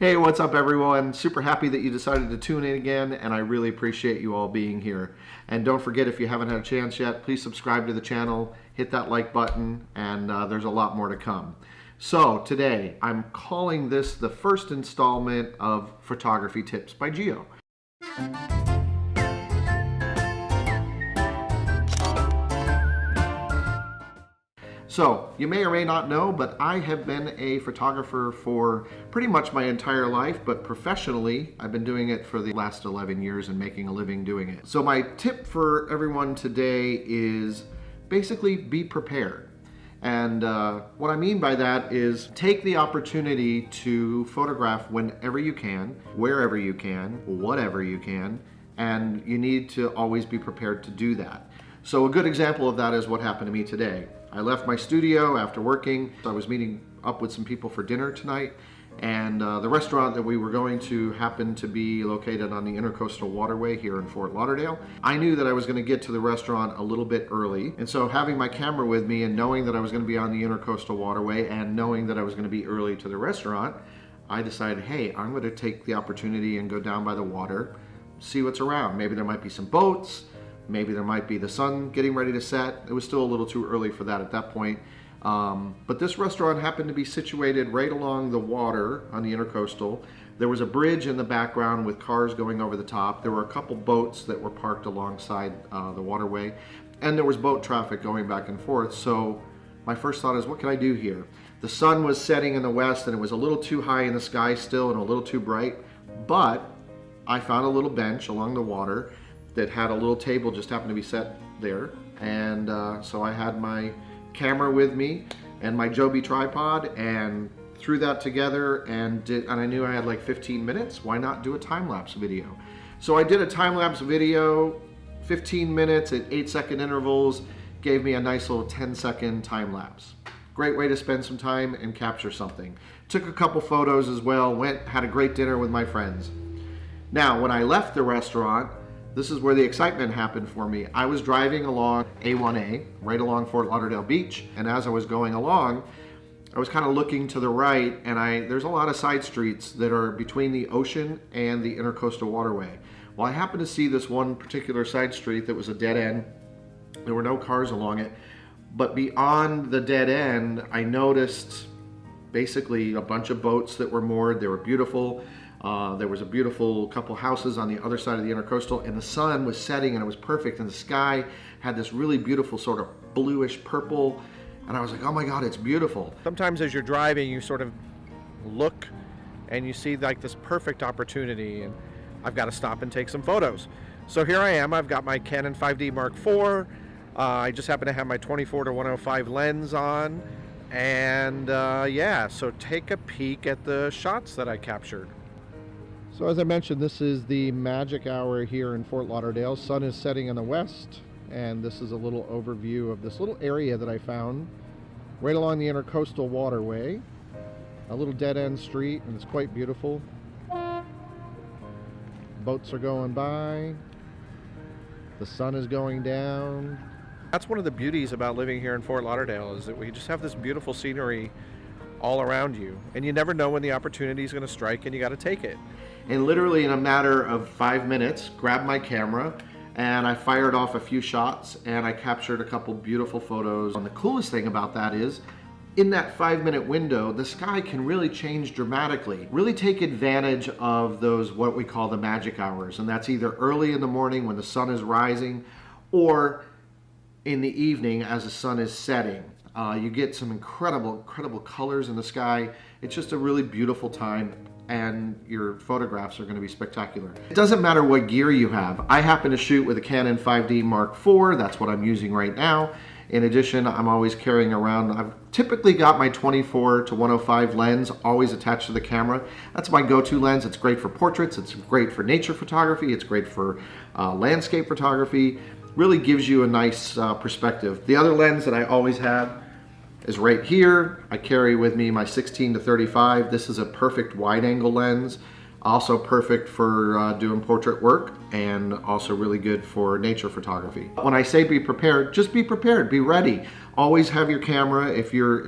Hey, what's up everyone? Super happy that you decided to tune in again, and I really appreciate you all being here. And don't forget, if you haven't had a chance yet, please subscribe to the channel, hit that like button, and there's a lot more to come. So today, I'm calling this the first installment of Photography Tips by Geo. So, you may or may not know, but I have been a photographer for pretty much my entire life, but professionally, I've been doing it for the last 11 years and making a living doing it. So my tip for everyone today is basically be prepared. And what I mean by that is take the opportunity to photograph whenever you can, wherever you can, whatever you can, and you need to always be prepared to do that. So a good example of that is what happened to me today. I left my studio after working. I was meeting up with some people for dinner tonight, and the restaurant that we were going to happened to be located on the Intercoastal Waterway here in Fort Lauderdale. I knew that I was going to get to the restaurant a little bit early, and so having my camera with me and knowing that I was going to be on the Intercoastal Waterway and knowing that I was going to be early to the restaurant, I decided, hey, I'm going to take the opportunity and go down by the water, see what's around. Maybe there might be some boats. Maybe there might be the sun getting ready to set. It was still a little too early for that at that point. But this restaurant happened to be situated right along the water on the Intercoastal. There was a bridge in the background with cars going over the top. There were a couple boats that were parked alongside the waterway. And there was boat traffic going back and forth. So my first thought is, what can I do here? The sun was setting in the west and it was a little too high in the sky still and a little too bright. But I found a little bench along the water that had a little table just happened to be set there, and so I had my camera with me and my Joby tripod and threw that together and I knew I had like 15 minutes. Why not do a time-lapse video? So I did a time-lapse video, 15 minutes at 8-second intervals, gave me a nice little 10-second time-lapse. Great way to spend some time and capture something. Took a couple photos as well, had a great dinner with my friends. Now, when I left the restaurant, this is where the excitement happened for me. I was driving along A1A, right along Fort Lauderdale Beach, and as I was going along, I was kind of looking to the right, and there's a lot of side streets that are between the ocean and the Intercoastal Waterway. Well, I happened to see this one particular side street that was a dead end. There were no cars along it, but beyond the dead end, I noticed basically a bunch of boats that were moored. They were beautiful. There was a beautiful couple houses on the other side of the Intercoastal, and the sun was setting and it was perfect, and the sky had this really beautiful sort of bluish purple, and I was like, oh my god, it's beautiful. Sometimes as you're driving, you sort of look and you see like this perfect opportunity, and I've got to stop and take some photos. So here I am. I've got my Canon 5D Mark IV. I just happen to have my 24-105 lens on, and yeah, so take a peek at the shots that I captured. So as I mentioned, this is the magic hour here in Fort Lauderdale. Sun is setting in the west, and this is a little overview of this little area that I found right along the Intercoastal Waterway. A little dead-end street, and it's quite beautiful. Boats are going by. The sun is going down. That's one of the beauties about living here in Fort Lauderdale, is that we just have this beautiful scenery all around you, and you never know when the opportunity is going to strike, and you got to take it. And literally in a matter of 5 minutes, grabbed my camera and I fired off a few shots and I captured a couple beautiful photos. And the coolest thing about that is, in that 5-minute window, the sky can really change dramatically. Really take advantage of those, what we call the magic hours, and that's either early in the morning when the sun is rising or in the evening as the sun is setting. You get some incredible colors in the sky. It's just a really beautiful time, and your photographs are going to be spectacular. It doesn't matter what gear you have. I happen to shoot with a Canon 5D Mark IV. That's what I'm using right now. In addition, I'm always carrying around, I've typically got my 24-105 lens always attached to the camera. That's my go-to lens. It's great for portraits. It's great for nature photography. It's great for landscape photography. Really gives you a nice perspective. The other lens that I always have is right here. I carry with me my 16-35. This is a perfect wide angle lens. Also perfect for doing portrait work, and also really good for nature photography. When I say be prepared, just be prepared, be ready. Always have your camera,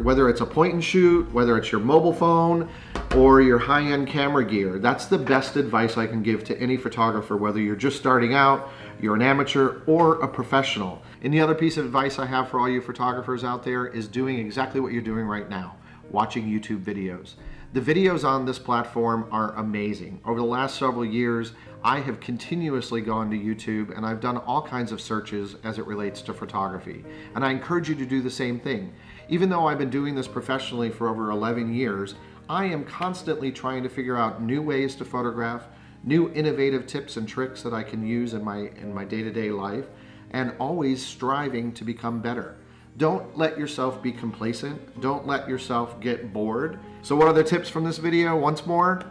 whether it's a point and shoot, whether it's your mobile phone, or your high-end camera gear. That's the best advice I can give to any photographer, whether you're just starting out, you're an amateur, or a professional. And the other piece of advice I have for all you photographers out there is doing exactly what you're doing right now, watching YouTube videos. The videos on this platform are amazing. Over the last several years, I have continuously gone to YouTube and I've done all kinds of searches as it relates to photography. And I encourage you to do the same thing. Even though I've been doing this professionally for over 11 years, I am constantly trying to figure out new ways to photograph, new innovative tips and tricks that I can use in my day-to-day life, and always striving to become better. Don't let yourself be complacent. Don't let yourself get bored. So what are the tips from this video? Once more,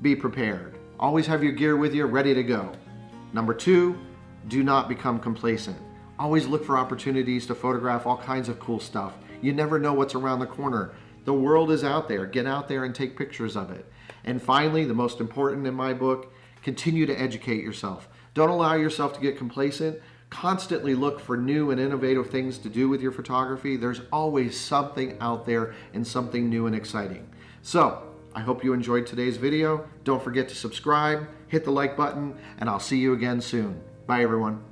be prepared. Always have your gear with you, ready to go. Number 2, do not become complacent. Always look for opportunities to photograph all kinds of cool stuff. You never know what's around the corner. The world is out there. Get out there and take pictures of it. And finally, the most important in my book, continue to educate yourself. Don't allow yourself to get complacent. Constantly look for new and innovative things to do with your photography. There's always something out there and something new and exciting. So, I hope you enjoyed today's video. Don't forget to subscribe, hit the like button, and I'll see you again soon. Bye, everyone.